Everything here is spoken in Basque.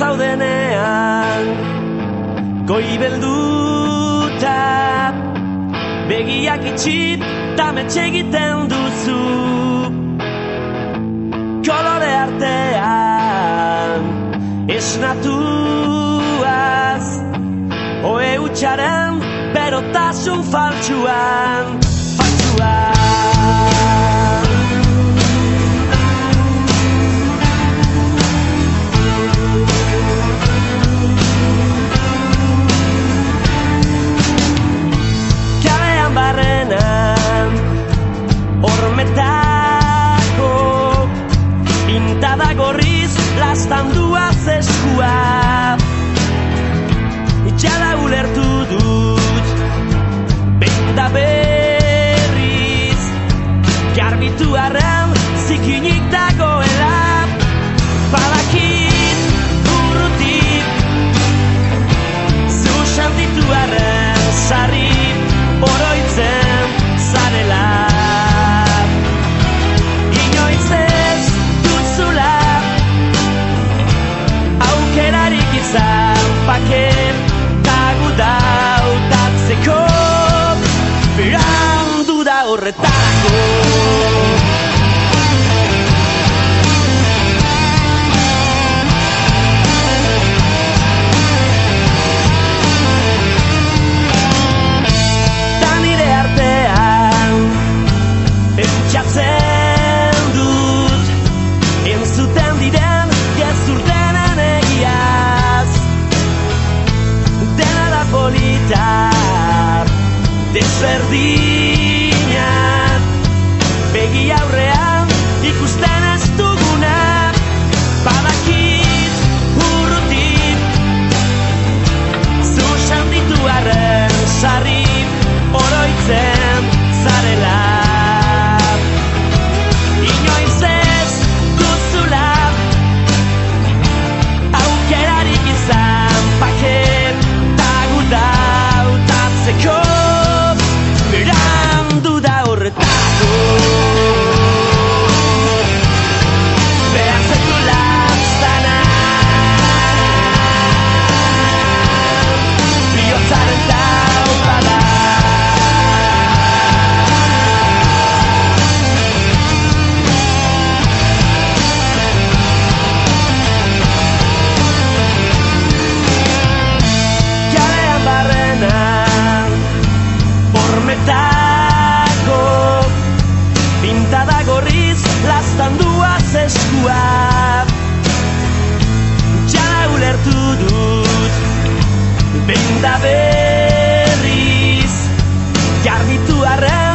zaudenean goibelduta begiak itxit tametxe egiten duzu kolore artean esnatuaz oe utxaren berotasun faltsuan kalean barrenan hormetako pintada gorriz lastanduaz eskua jada ulertu dut behin da berriz garbitu arren zikinik dagoela badakit urrutik zu sentitu arren sarri oroitzen zarela inoiz ez duzula aukerarik izan paket dautatzeko berandu da horretako da nire artean entxatzen dut entzuten diren gezurtenen egiaz dena da polita desberdinak begi aurrean ikusten ez duguna badakit urrutik zu sentitu arren sarri oroitzen zarela inoiz ez duzula aukerarik izan paket dautatzeko berandu da horretako behar zaitu lanzana bihotzaren taupada kalean barrenan hormetako pintada gorriz lastanduaz eskua jada ulertu dut behin da berriz garbitu arren